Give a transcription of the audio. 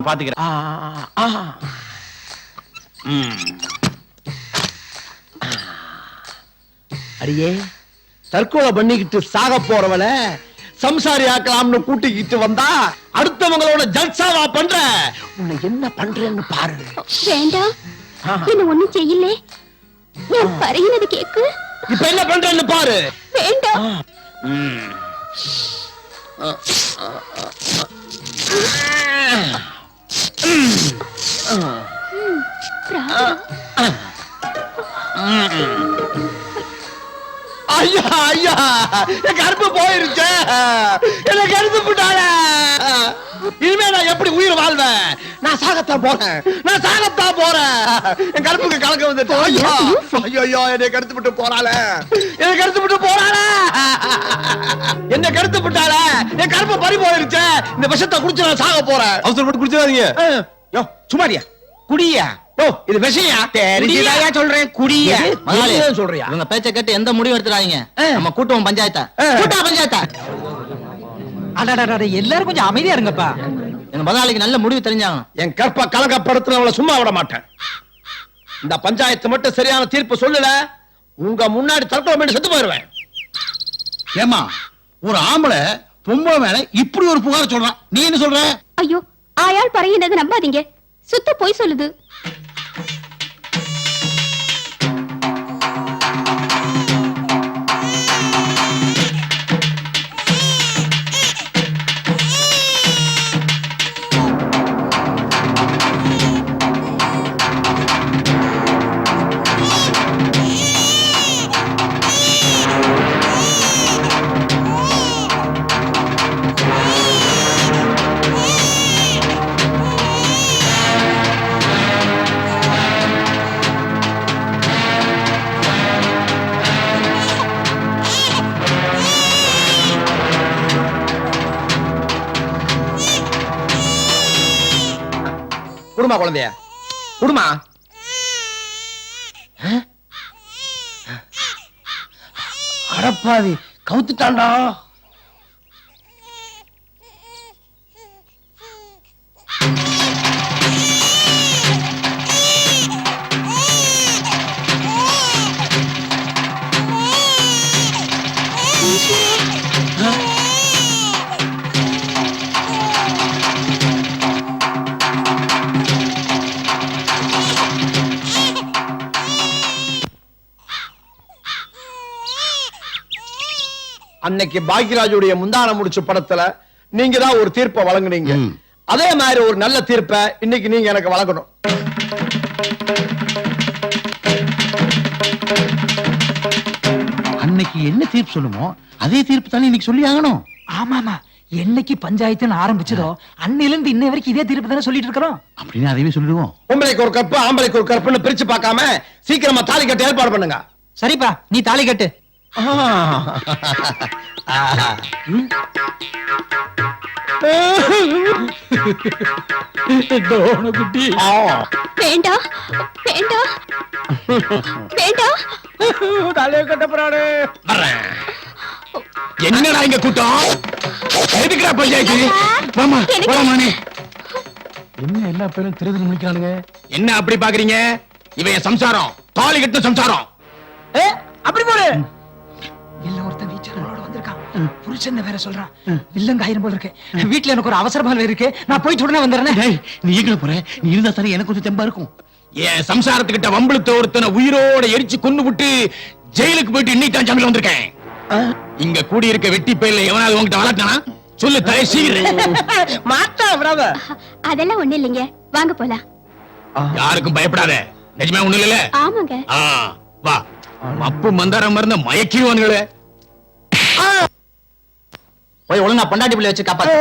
பாத்துக்கிறேன். அடியே தற்கொலை பண்ணிக்கிட்டு சாக போறவள சம்சாரி ஆக்கலாம்னு கூட்டிக்கிட்டு வந்தா அடுத்தவங்களோட ஜல்சாவா பண்ற. உன்னை என்ன பண்றேன்னு பாரு. வேண்டாம், என்ன ஒண்ணும் செய்யல. நான் பறையினது கேக்கு. இப்ப என்ன பண்றேன்னு பாரு. வேண்டாம். ஐயா ஐயா என் கருப்பு போயிருச்சு. என்ன கருத்து போட்டால. இனிமே நான் எப்படி உயிர் வாழ்வேன்? நான் சாகத்தான் போறேன். என் கருப்புக்கு கலக்க வந்துட்டு. ஐயோ ஐயோ என்னை கருத்து விட்டு போறாள. என் கருத்து விட்டால. என் கருப்பு பறி போயிருச்சு. இந்த விஷத்தை குடிச்சு நான் சாக போறேன். அவசரப்பட்டு குடிச்சிடாதீங்க. யோ சுமாரியா குடியா? இது விஷயா தெரிஞ்சுதாயா சொல்றேன். குடியா சொல்றியா? இவங்க பேச்ச கேட்டு எந்த முடிவு எடுத்துறாங்க. நம்ம கூட்டுவோம் பஞ்சாயத்தா. எல்லாரும் கொஞ்சம் அமைதியா இருங்கப்பா. எங்க முதலாளிக்கு நல்ல முடிவு தெரிஞ்சாங்க. என் கற்ப கலகப்படுத்துறவளை சும்மா விட மாட்டேன். இந்த பஞ்சாயத்து மட்டும் சரியான தீர்ப்பு சொல்லல, உங்க முன்னாடி தற்கொலை பண்ணி செத்து போயிருவேன். ஏமா ஒரு ஆம்பளை பொம்பளை மேல இப்படி ஒரு புகார் சொல்றான், நீ என்ன சொல்ற? ஐயோ, ஆயாள் பறையினது நம்பாதீங்க, சுத்த போய் சொல்லுது. குடுமா குழந்தைய குடுமா. அடப்பாவி கவுத்துட்டான்டா. அன்னைக்கு பாக்யராஜுடைய முந்தான முடிச்சு படத்துல நீங்க தான் ஒரு தீர்ப்பை வழங்குனீங்க. அதே மாதிரி ஒரு நல்ல தீர்ப்பை இன்னைக்கு நீங்க எனக்கு வழங்கணும். அன்னைக்கு என்ன தீர்ப்பு சொல்லுமோ அதே தீர்ப்பு தானே இன்னைக்கு சொல்லி ஆகணும். ஆமாமா, என்னைக்கு பஞ்சாயத்துன்னு ஆரம்பிச்சதோ அன்னையில இருந்து இன்னை வரைக்கும் இதே தீர்ப்பு தானே சொல்லிட்டு இருக்கிறோம். அப்படின்னு அதையே சொல்லிடுவோம். பொம்பளைக்கு ஒரு கற்பு ஆம்பளைக்கு ஒரு கற்புன்னு பிரிச்சு பார்க்காம சீக்கிரமா தாலி கட்ட ஏற்பாடு பண்ணுங்க. சரிப்பா, நீ தாலி கட்டு. வேண்டாம் வேண்டாம் வேண்டாம். தாலியை கட்ட போறாரு. என்னடா இங்க கூட்டம்? எதுக்குடா பஞ்சாயத்து? மாமா போலாமானே. என்ன எல்லா பேரும் திருதிரு முடிக்கிறானுங்க. என்ன அப்படி பாக்குறீங்க? இவன் என் சம்சாரம், தாலி கட்ட சம்சாரம். அப்படி போடு. எல்லாம் ஒருத்தன் வீச்சனோட வந்திருக்கான். புருஷன் வேற சொல்றான். வில்லங்க ஆயிரம் போல இருக்கு. வீட்டுல எனக்கு ஒரு அவசரமா இருக்கு, நான் போயிட்டு உடனே வந்துடுறேன். நீ எங்க போற? நீ இருந்தா தானே எனக்கு கொஞ்சம் தெம்பா இருக்கும். என் சம்சாரத்துக்கிட்ட வம்பளுத்த ஒருத்தனை உயிரோட எரிச்சு கொண்டு விட்டு ஜெயிலுக்கு போயிட்டு இன்னைக்கு தான் ஜாமீன் வந்திருக்கேன். இங்க கூடி இருக்க வெட்டி பயில எவனாவது உங்ககிட்ட வளர்த்தானா சொல்லு. தலை மாட்டா பிரதர். அதெல்லாம் ஒண்ணு இல்லைங்க, வாங்க போலாம். யாருக்கும் பயப்படாத, நிஜமே ஒண்ணு இல்ல. ஆமாங்க. வா. மப்பு மந்தாரம் மருந்த மயக்கிடுவானுங்களே. போய் ஒழுங்கா பொண்டாட்டி பிள்ளை வச்சு காப்பாத்து.